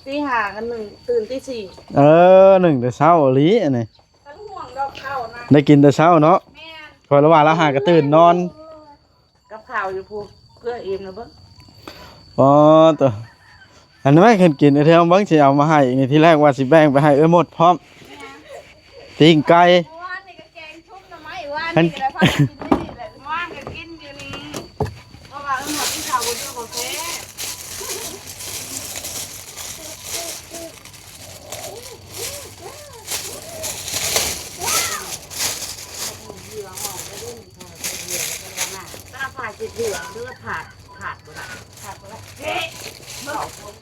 ตีห้ากัน1ตื่นตี41แต่เช้าอีหลีอันนี้กันห่วงดอกข้าวนะได้กินแต่เช้าเนาะแม่นพอระหว่างเราหาก็ตื่นนอนกับข้าวอยู่พูเพื่อเอ็มนะเบิ่งอ๋อตัวอันนั้นไม่เคยกินเท่าเบิ่งสิเอามาให้นี่ที่แรกว่าสิแบ่งไปให้หมดพร้อมปิ้งไก่ว่านนี่ก็แกงชุบหน่อไม้ว่านนี่ก็ได้พากินนี่แหละว่านก็กินอยู่นี่เพราะว่าหมดที่ข้าวบ่ได้บ่แพ้ถ้าผ่าจิตเหลืองหรือว่าผ่าบ่ได้บ่ได้เฮ้เบิ่ง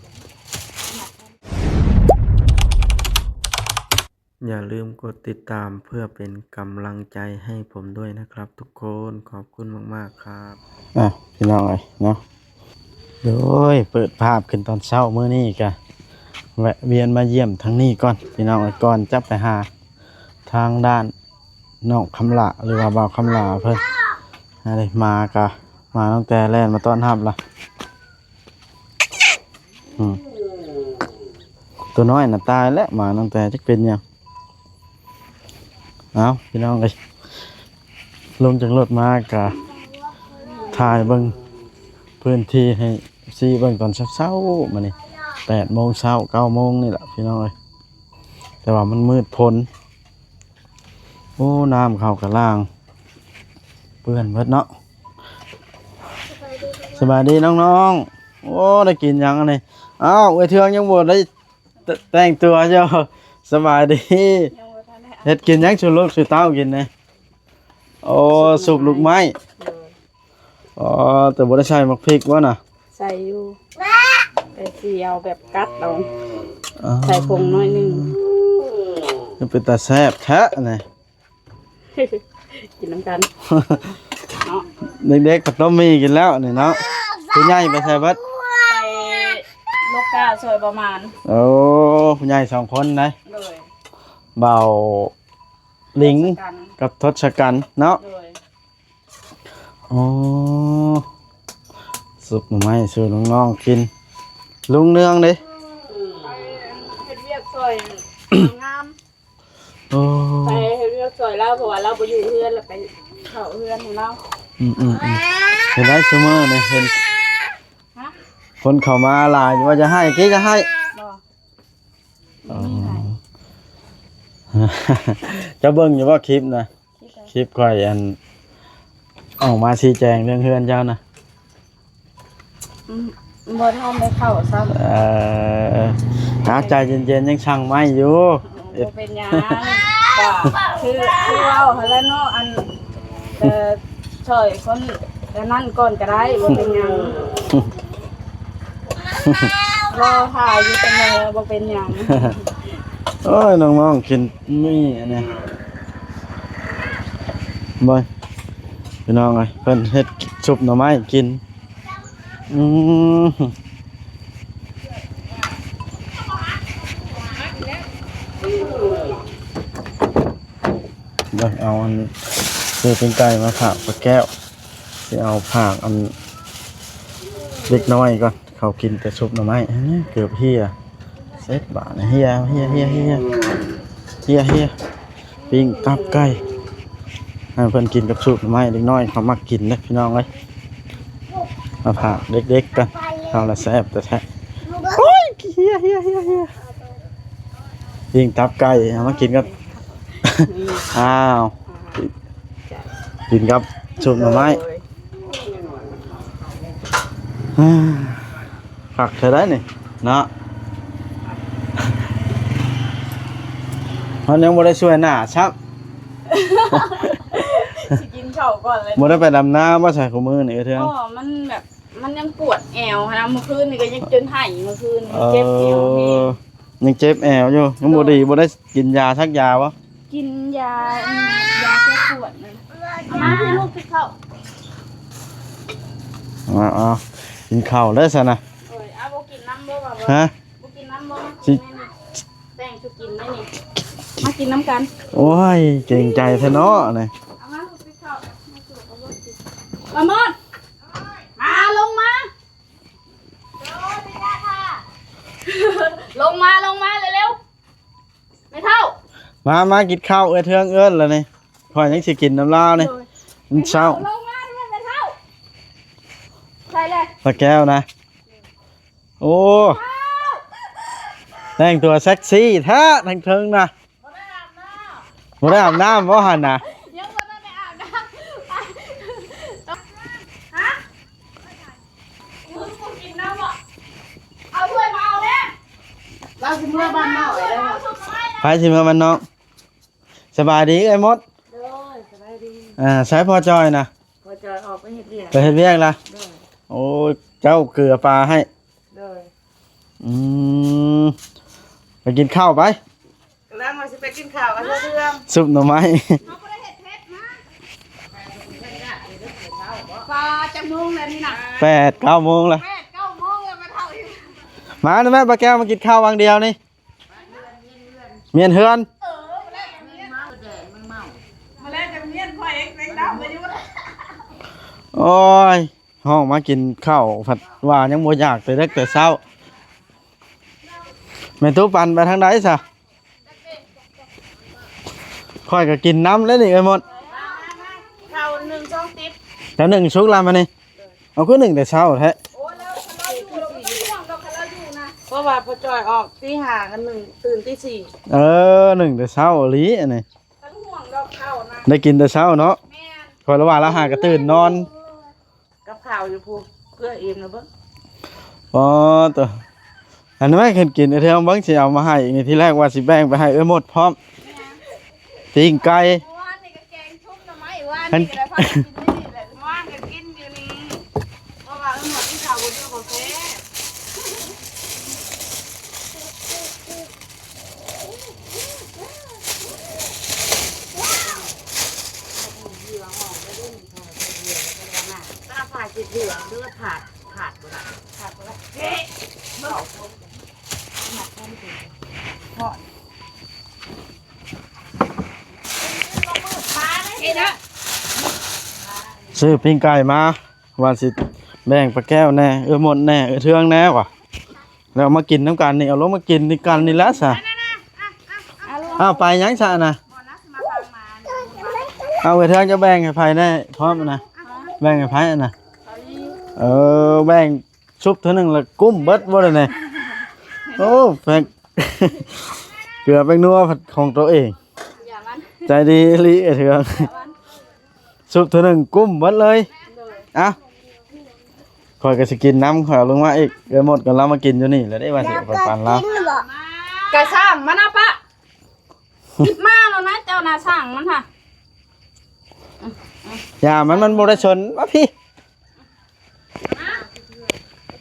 อย่าลืมกดติดตามเพื่อเป็นกำลังใจให้ผมด้วยนะครับทุกคนขอบคุณมากๆครับพี่น้องเอ้ยเนาะโดยเปิดภาพขึ้นตอนเช้ามื้อนี้กะแวะเวียนมาเยี่ยมทางนี้ก่อนพี่น้องเอ้ยก่อนจะไปหาทางด้านน้องคำละหรือว่าบ่าวคำละเพิ่นอะไรมาตั้งแต่แล่นมาต้อนรับล่ะตัวน้อยน่ะตายแล้วมาตั้งแต่จักเป็นหยังเอาพี่น้องเอ้ยลงจากรถมากะถ่ายเบิ่งพื้นที่ให้ซีเบิ่งตอนเช้าๆมานี่8 โมงเช้า 9 โมงนี่แหละพี่น้องเอ้ยแต่ว่ามันมืดพ้นโอ้น้ำเข้ากระล่างเปื้อนเบิดเนาะสบายดีน้องๆโอ้ได้กินยังอันนี้อ้าวไอ้เทืองยังบ่ได้แต่งตัวเจ้าสบายดีเฮ็ดกินยังชูลูกชูเต้ากินเนี่ยโอ้สุกลูกไม้อ๋อแต่บ่ได้ใส่มักพริกวะน่ะใส่อยู่แต่สีเอาแบบกัดเอาใส่ผงน้อยนึงมันเป็นตาแซ่บแท้นี่ กินน้ำกันเนาะเด็กๆก็ต้องมีกินแล้วนี่เนาะผู้ใหญ่ไปใส่เบิดใส่ลูกกาซอยประมาณโอ้ผู้ใหญ่2 คนนะเลยเบาลิงกับทศกัณฐ์เนาะอ๋อสุกหน่อไม้สู่น้องๆกินลุงเนืองดิเฮ็ดเวียกซอยงามโอ้ไปเฮ็ดเวียกซอยแล้วเพราะว่าเราบ่อยู่เฮือนแล้วไปเข้าเฮือนของเราเห็นได้ซุมื้อนี่เห็นฮะคนเข้ามาหลายว่าจะให้กี่จะให้บ่มีให้จะเบิ่งอยู่ว่าคลิปนะคลิปก่อยอันออกมาชี้แจงเรื่องเฮือนเจ้านะบ่ทำได้เข้าซ้ำหาใจเย็นๆยังช่างไม่อยู่บ่เป็นหยังก็คือเว้าหั่นแหละเนาะอันช่วยคนแต่นั่นก่อนก็ได้บ่เป็นหยังรอถ่ายอยู่เสมอบ่เป็นหยังโอ้ยน้องๆกินมีอันนี้บ่พี่น้องเอ้ยเพิ่นเฮ็ดซุปหน่อไม้กินเดี๋ยวเอาอันซื้อเป็นไก่มาฝากปลาแก้วสิเอาฝากอันเล็กน้อยก่อนเขากินแต่ซุปหน่อไม้เกือบเฮียเซ็ตบาทเฮียปิ้งตับไก่ให้เพิ่นกินกับซุปหน่อไม้เล็กน้อยเขามักกินนะพี่น้องเอ้ยมาฝากเด็กๆกันเอาละแซ่บแต่แท้โอ้ยเฮียปิ้งตับไก่เอามากินกับอ้าวกินกับซุปหน่อไม้ผักเธอได้นี่เนาะเขายังบ่ได้ช่วยหน้าชับสิกินข้าวก่อนเลยบ่ได้ไปดำน้ำบ่ใส่ข้อมือนี่เทื่อมันแบบมันยังปวดแอวนะเมื่อคืนนี่ก็ยังจนไห้เมื่อคืนเจ็บแอวยังเจ็บแอวอยู่ยังบ่ดีบ่ได้กินยาสักยาวะกินยาแก้ปวดนะมาให้ลูกกินข้าวอ๋อกินข้าวได้ซะนะบ่กินน้ำบ่บ่ฮะบ่กินน้ำบ่สิแต่งสุกินได้นี่มากินน้ำกันโอ้ยเก่งใจแท้เนาะนี่เอามาลูกกินข้าวมาสู่กับบ่กินละมดมาลงมาโดนไม่ได้ค่ะ ลงมาเร็วๆไม่เท่า มากินข้าวเทืองแล้วนี่คอยยังสิกินน้ำลาวนี่มันเช้า ลงมาด้วยไม่เท่าใส่เลย ปลาแก้วนะโอ้แต่งตัวเซ็กซี่แท้ทั้งเทิงนะบ่ได้อาบน้ำบ่หันนะ ยังไม่ได้อาบน้ำฮะมึงกินน้ำบ่เอาถ้วยมาเอาเลยเราจะเมื่อบ้านเนาะ ไปสิมามันน้องสบายดีไอ้มดใช้พอจอยนะ พอจอยออกไปเฮ็ดเรียน ไปเฮ็ดเวียกละโอ้ยเจ้าเกลือปลาให้อืมไปกินข้าวไป แล้วมาสิไปกินข้าวกันเรื่อง ซุปหน่อไม้ เขาก็ได้เฮ็ดเพชรนะปลาจังมุงเลยนี่นะ 8-9 โมงละ 8-9 โมงเลยมาเท่าอีก มานะแม่ปลาแก้วมากินข้าววังเดียวนี่เมียนเฮือน มาแล้วจะเมียนข่อยเองแมงดาไปอยู่นะ โอ้ยห้องมากินข้าวผัดว่ายังบ่อยากแต่เด็กแต่เช้าแม่ตู้ปันไปทางใดซะค่อยก็กินน้ำแล้วนี่ไอ้หมด ข้าว1 2ติ๊บ แล้วหนึ่งชุกลามานี่เอาคือหนึ่งแต่เช้าแท้ โอ้แล้วคันเราอยู่เราไม่ได้ห่วงดอกคันเราอยู่นะ เพราะว่าพอจอยออกตีห้ากันหนึ่งตื่นตีสี่ หนึ่งแต่เช้าอีหลีอันนี้ คันห่วงดอกข้าวนะ ได้กินแต่เช้าเนาะ แม่น คอยระหว่างเราหากระตื่นนอน กับข่าวอยู่พูเพื่อเอ็มนะเบิ้ง อ๋อตัวอันนั้นไม่เคยกินไอ้เท่าบังสิเอามาให้อีกนี่ที่แรกว่าสิแบ่งไปให้หมดพร้อมปิ้งไก่ ว่านนี่ก็แกงชุ่มหน่อไม้ว่านนี่ก็ได้พากินไม่ดีเลย ว่างกันกินอยู่นี่เพราะว่าหมดที่ข่าวบนเรื่องของแท้ ตาผ่าจิตเหลืองเลือดผาดหมดละขาดหมดละเฮ้ยเมื่อเฮ็ดนะ ซื้อปิ้งไก่มาว่าสิแบ่งปลาแก้วแน่หมดแน่เทืองแน่ว่ะแล้วมากินน้ำกันนี่เอาลงมากินนี่กันนี่แล้วซะอ้าวไปยังซะนะเอาเทืองจะแบ่งให้ไผแน่พร้อมนะแบ่งให้ไผอ่ะนะแบ่งซุปเท่านึงละกุ้มเบิดบ่ได้นี่โอ้แบ่ง เกลือแป้งนัวของตัวเอง อย่ามัน ใจดีลิเถืองซุปเท่านึงกุ้มเบิดเลยอ่ะคอยก็สิกินน้ำขอยเอาลงมาอีกหมดกันเรามากินอยู่นี่แล้วได้ว่าสิเอาไปปั่นแล้ว กะสร้างมันนะปะคิดมาแล้วนะเจ้าน่ะสร้างมันค่ะ อย่ามันบ่ได้ชนมาพี่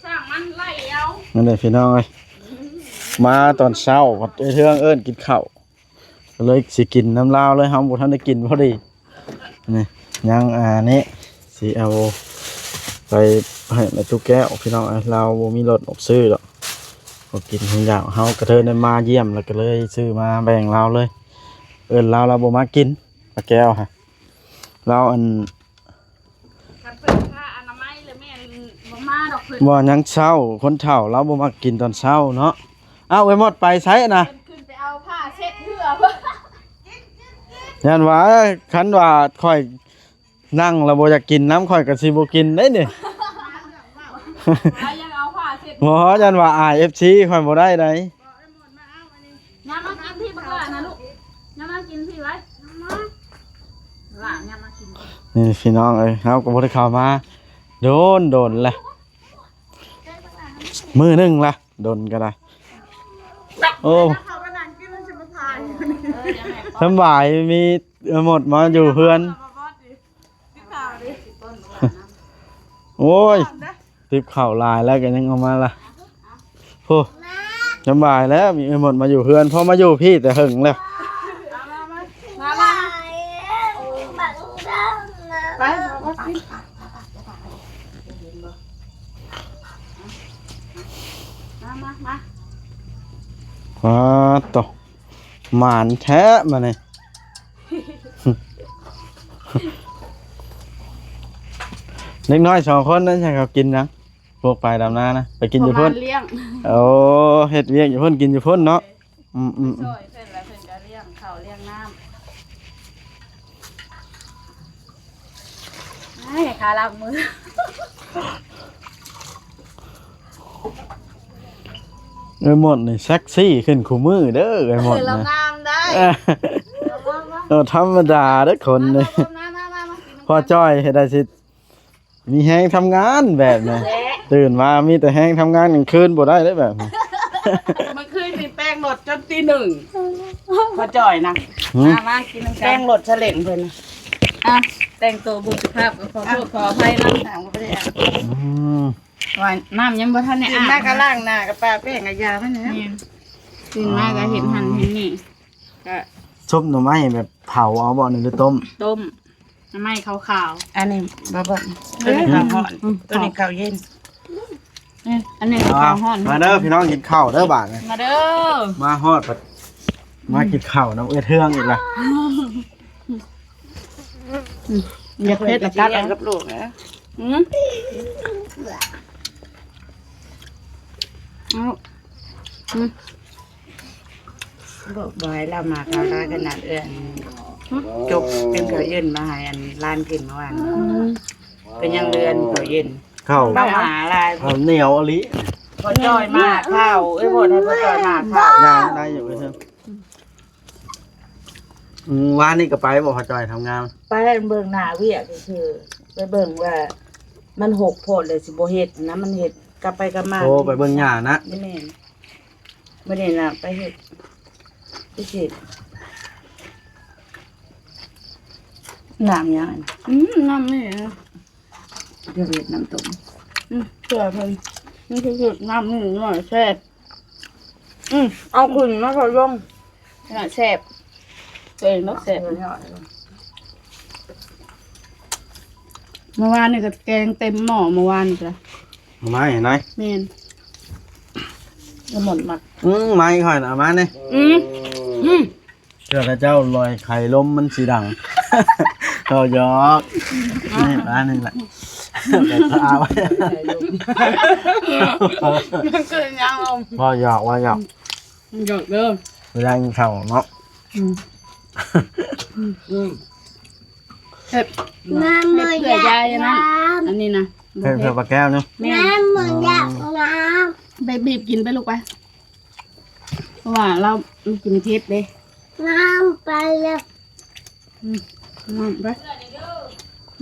สร้างมันไล่เอา นั่นเลยพี่น้องเอ้ยมาตอนเช้าวัดเทืองเอิ้นกินข้าวก็เลยสิกินน้ำลาวเลยเฮาบ่ทันได้กินพอดีนี่ยังนี้สิเอาไปให้แม่ตุ๊กแก้วพี่น้องเอ้ยเราบ่มีรถออกซื้อดอกก็กินทุกอย่างเฮากระเทินได้มาเยี่ยมแล้วก็เลยซื้อมาแบ่งเราเลยเอิ้นเราบ่มากินปลาแก้วฮะเราอัน กันเพิ่นผ้าอนามัยเลยแม่บ่มาดอกเพิ่น บ่ยังเช้าคนเฒ่าเราบ่มากินตอนเช้าเนาะอ้าวไว้หมดไปไสนะ เพิ่นขึ้นไปเอาผ้าเช็ดเหือเพิ่น ยันว่าคันว่าค่อยนั่งแล้วบ่อยากกินน้ำค่อยก็สิบ่กินได้นี่ แล้วยังเอาผ้าเช็ด บ่ยันว่า IFC ค่อยบ่ได้ได น้ำมากินที่บักหลานะลูกน้ำมากินที่ไว้หลานน้ำมากิน นี่พี่น้องเอ้ยเฮาก็บ่ได้เข้ามาโดนแหละมื้อหนึงละโดนก็ได้โอ้สำบายมีหมดมาอยู่เฮือนโอ้ยติบข้าวลายแล้วก็ยังเอามาล่ะโหสำบายแล้วมีหมดมาอยู่เฮือนพอมาอยู่พี่แต่หึงแล้ว ไป อ๋อต่อหมานแท้มาเนี่ย เล็กน้อย2 คนนั่นใช่เขากินนะ พวกไปดำนานะไปกินอยู่ ประ พุ่ มาน ณเลี้ยง โอ้เฮ็ดเวียกอยู่พุ่นกินอยู่พุ่นเนาะช่วยเพิ่นแล้วเพิ่นก็เลี้ยงข้าวเลี้ยงน้ำให้ขาล้างมือ เอ้ยหมดนี่เซ็กซี่ขึ้นคู่มือเด้อเอ้ยหมด เรา นะ งามได้ ธรรมดาเด้อคนนี่พอจ้อยเฮ็ดได้สิมีแฮงทำงานแบบนี้ตื่นมามีแต่แฮงทำงานกลางคืนบ่ได้เด้อแบบนี้ มันคือสิแป้งรถจนตีหนึ่งพอจ่อยนะ มากินน้ำ แป้ แป้ ง ง รถเฉลงเพิ่นนะ อ่ะแต่งตัวบุสุภาพก็ขอโทษขออภัยนะ ถามก็ไม่ได้อ่ะ ว่าน้ำยังบ่ทันได้ กิน อาบ มากก็ล่างหน้ากับปลาแป้งกับยามันนะ กินมากก็เห็นหันเห็นนี่ก็ ซุปหน่อไม้แบบเผาเอาบ่นี่หรือต้ม ต้มน้ำไม้ขาว อันนี้บ่บ่ตัวนี้ข้าวห่อนตัวนี้ข้าวเย็น ๆนี่อันนี้ข้าวห่อน มาเด้อพี่น้องกินข้าวเด้อบาดนี้ มาเด้อ มาฮอดปัดมากินข้าวน้ำเอื้อเทืองอีกล่ะ อย่าเผ็ด กั ละ บ กัด กับลูกนะ อืมเอาอืม บอกบ่ให้เรามาข้าวร้ายขนาดเอื้อนจบเป็นข้าวเย็นมาให้อันร้านกินเมื่อวานเป็นยังเรือนข้าวเย็น ข้าว เป้าหมาลาย ข้าวเหนียวอลิ พอจ่อยมากข้าวเอ้ยบ่ให้พอจ่อยมากข้าว ย่างได้อยู่เอื้อเทืองวานนี่ก็ไปบ่พอจอยทำงาน ไปเบิ่งหน้าเวียก็คือไปเบิ่งว่ามันหกโพดเลยสิบ่เฮ็ดนะมันเฮ็ดกลับไปกลับมา โอ้ไปเบิ่งหญ้านะ ไม่แม่นบ่ได้น่ะไปเฮ็ดไปเฮ็ดน้ำยัง น้ำนี่นะ เดี๋ยวเฮ็ดน้ำต้ม เผื่อเพิ่นนี่คือน้ำนี่หน่อยแซ่บ เอาขึ้นมาพอลง หน่อยแซ่บตัวเองต้องแซ่บเมื่อวานนี่ก็แกงเต็มหม้อเมื่อวานนี่จ้ะ มาเห็นไหม แม่น ก็หมดมัก มาอีกค่อยนะมาเนี่ย อืมอืม เชื่อพระเจ้าลอยไข่ล้มมันสีดัง ก็ยอกนี่ปลาหนึ่งแหละแต่ปลาไว้ มันเกิดยังลม ว่าหยอกว่าหยอก มันหยดเด้อ เวลากินข้าวเนาะ เผ็ดน้ำมันเผื่อยายนะอันนี้นะ เพื่อนเพื่อนปลาแก้วเนาะ แม่มันอยากน้ำไปบีบกินไปลูกไปเพราะว่าเรากินเผ็ดเลย น้ำไปแล้ว น้ำไป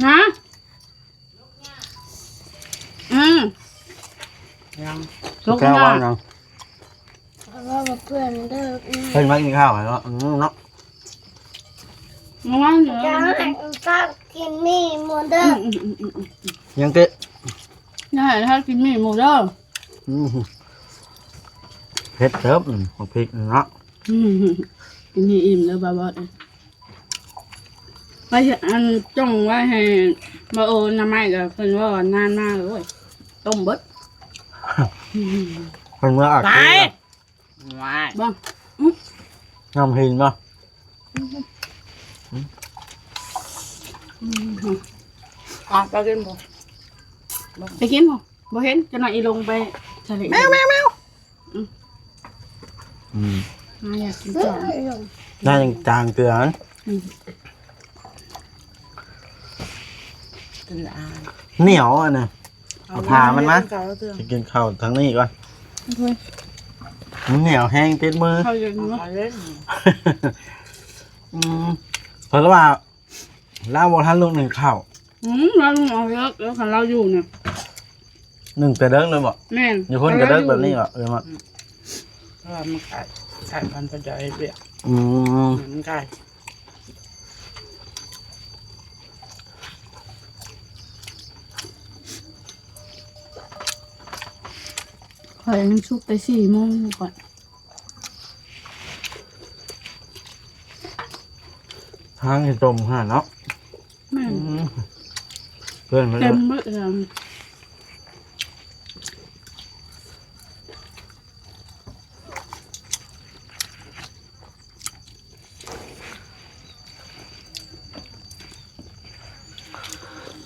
นะยัง ลูก แก้ว นะ ว่าไง เพราะว่าเพื่อนเลิก เพื่อนมากินข้าวเหรอเนาะ มาว่าเหนือ จะให้ป้ากินนี่หมดเด้อ ยังเกะ นี่ถ้ากินหมี่หมูเด้อ เผ็ดเติบหัวพริกเนาะ กินให้อิ่มแล้วบ้าบอดไปอันจ้องไว้ให้มาโอน้ำไม้กับเพิ่นว่านานมากเลยต้มเบิด เพื่อนเมื่ออัก ไป เสบ ว้าย บ้าง น้ำหินป่ะ ไปกินบ่ ไปกินบ่เห็นจะหน่อยอีลงไปทะเลแมว อยากกินต่อ น่ายังจางเกลือนั้น กินอ่าน เหนียวอ่ะเนี่ยเอาผ่ามันมา เก่าเตือน จะกินข้าวทั้งนี้ก่อนมันเหนียวแห้งติดมือ เขาจะกินว่า เอาเล่น เพราะว่าล่าบอท่านลูกหนึ่งข้าว เราเอาเยอะแล้วคันเราอยู่เนี่ย หนึ่งกระเดิกเลยบอก แม่น อยู่คนกระเดิกแบบนี้เหรอมา เพราะว่ามันไก่พันธุ์ประจอยเบี้ย อืม มันไก่ คอยมันชุบไป4 โมงก่อน ทางให้จมห่าเนาะ แม่น เพื่อนมัน เต็มเบิดเลย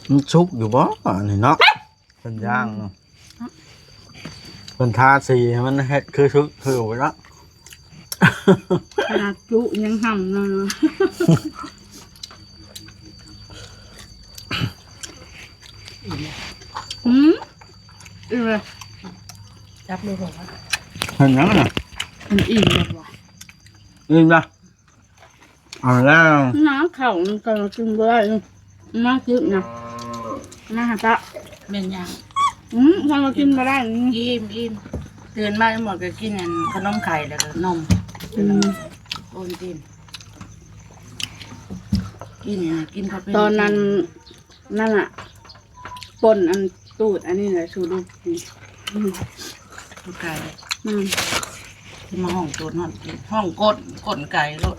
มันชุกอยู่บ่อันนี้เนาะเป็นย่างเนาะ เพิ่นทาสีให้มันเฮ็ดคือทุกคือไว้ละ ขนาดจุยังห่ำเนาะอืมอีเลย จับดูบอกว่า เห็นยังน่ะ มันอิ่มแบบว่า อิ่มละเอาแล้ว น้ำเข่ามันก็กินบ่ได้น่ากินนะน่าหาตะ เป็นยัง ถ้าเรากินบ่ได้ อิ่มตื่นมาหมดก็กินอันขนมไข่แล้วก็นมโอนตินกินเนี่ยกินเขาเป็น ตอนนั้นนั่นอ่ะป่นอันตูดอันนี้แหละชูดูนี่ ตูดไก่ อืม ที่มาห้องตูดห้องกินห้องกดไก่รถ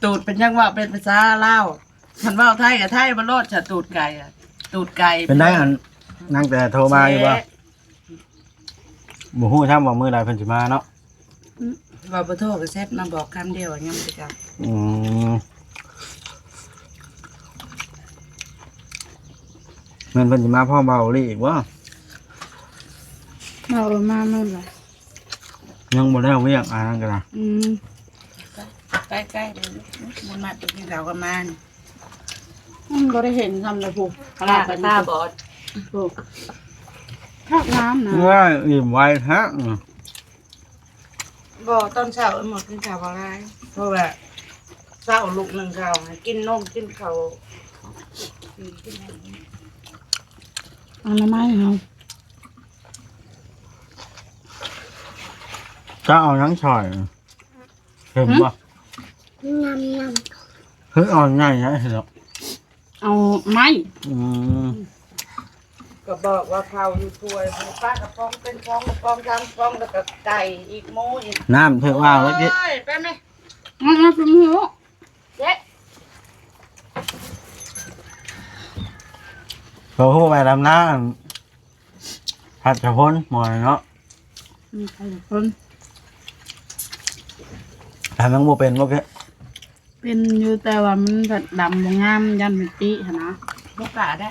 ตูดเป็นยังว่าเป็นภาษาลาวฉันว่าไทยกับไทยมันรอดจะตูดไก่อะตูดไก่ เป็นได้อันนั่งแต่โทรมาอยู่บ่บ่ฮู้ทำว่ามื้อใดเพิ่นสิมาเนาะ ว่าบ่โทรก็เซ็ตมาบอกคำเดียวยังบ่จัก อืมแม่นเพิ่นสิมาพ่อเบาลี่อีกบ่ เรามาเมื่อไหร่ ยังบ่ได้เอาเวียกอ่านกันนะ ใกล้ๆเลยมันมาตัวที่เราก็มานี่ มันก็ได้เห็นทำเลยผูก ตาบอด ผูกทักน้ำนะ ว่าอิ่มไวแท้ บ่ตอนเช้าหมดกินข้าวอะไรเพราะว่าเช้าลูกหนึ่งข้าวให้กินนมกินข้าวกินอะไร เอาละไม้เอา จะเอาหยังช่อยเห็นบ่ น้ำ เฮ้ยเอาง่ายนะเห็นหรอ เอาไม้ อืม ก็บอกว่าข้าวอยู่ถ้วยปลากระป๋องเป็นฟองกระป๋อง3ฟองแล้วก็ไก่อีกหมูอีก น้ำเพิ่งว่างแล้วกี้ ไปไหม มาเป็นหัว เจ๊ เขาพูดไปลำน้ำผัดกระพนหมอยเนาะ มีใครคน ทำยังโมเป็นโมเกะ เป็นอยู่แต่ว่ามันแบบดำบ่งามยันเป็นปีหั่นนะ ลูกกาได้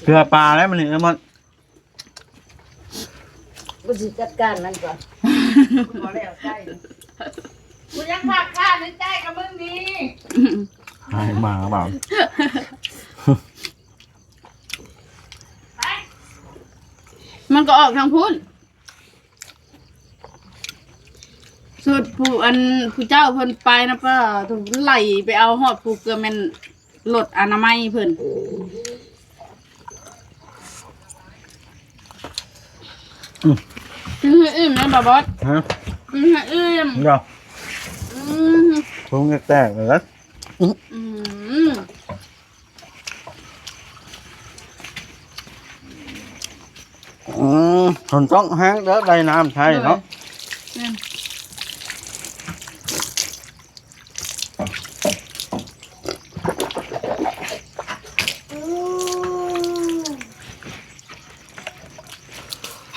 เกลือปลาแล้วมันนี่มัน กูสิจัดการมันก่อนบ่แล้วใจกูยังขาดค่าในใจกับมึงนี่ หายมาเปล่า มันก็ออกทางพุ่นสุดผู้เจ้าเพิ่นไปนะป้าถูกไหลไปเอาหอดผูเกลือแม่นรถอนามัยเพิ่นกินให้อิ่มนะบาบอส ฮะ กินให้อิ่ม เดี๋ยว อืม พุงจะแตกเลยแล้ว อืม คนต้องแห้งเด้อได้น้ำใช่เนาะ เนี่ย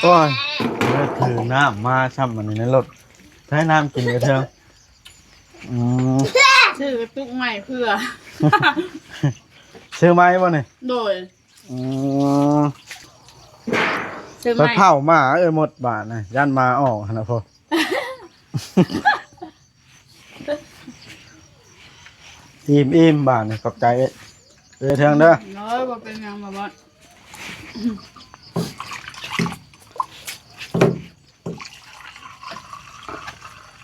โอ้ยได้ถือน้ำมาช่ำมันในรถใช้น้ำกินกระเทิงอืม ชื่อกระตุกใหม่เพื่อ ซื้อไหมวะเนี่ย โดย อืม ซื้อ ไป ใหม่ เผาหมาหมดบาทนะยันมาออกนะพ่อ อิ่มบาทนะขอบใจเอ้ยเทิงเด้อ น้อยว่าเป็นยังบาบอส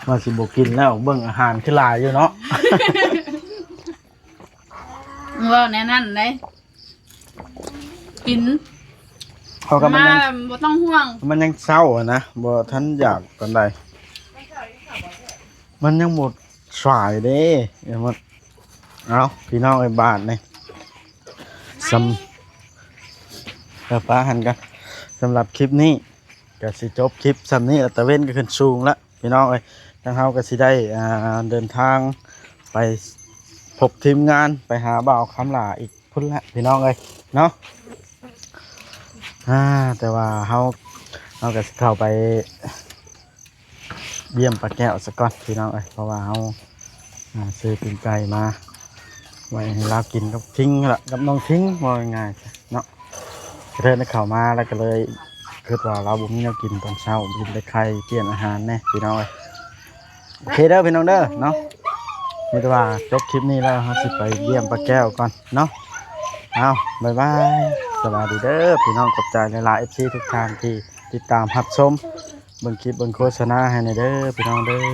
มาสิบกินแล้วเบิ่งอาหารคือหลายอยู่เนาะ ว่าแน่นั่นเลยกิน เขาก็มัน มา ยัง บ่ต้องห่วง มันยังเศร้าอะนะบ่ทันอยากปานใดมันยังหมดสายเด้ยังหมดเอาพี่น้องไอ้บ้านนี่ป้าหันกันสำหรับคลิปนี้ก็สิจบคลิปสำนี้ตะเว้นก็ขึ้นสูงละพี่น้องเอ้ยทางเฮาก็สิได้เดินทางไปพบทีมงานไปหาบ่าวคำหลาอีกพุ่นละพี่น้องเอ้ยเนาะแต่ว่าเฮาก็สิเข้าไปเยี่ยมป้าแก้วสักก่อนพี่น้องเอ้ยเพราะว่าเฮาซื้อปิ้งไก่มา ไว้ให้เรากินกับทิ้งละกับน้องทิ้งว่าง่ายๆเนาะกระเทินได้เข้ามาแล้วก็เลยคิดว่าเราบ่มีแนวกินตอนเช้ากินได้ไข่เปลี่ยนอาหารแน่พี่น้องเอ้ยโอเคเด้อพี่น้องเด้อเนาะมีแต่ว่าจบคลิปนี้แล้วเฮาสิไปเยี่ยมป้าแก้วก่อนเนาะเอาบ๊ายบายสวัสดีเด้อพี่น้องขอบใจหลายๆ FC ทุกท่านที่ติดตามรับชมเบิ่งคลิปเบิ่งโฆษณาให้ในเด้อพี่น้องเด้อ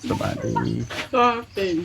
สวัสดี ก็เป็น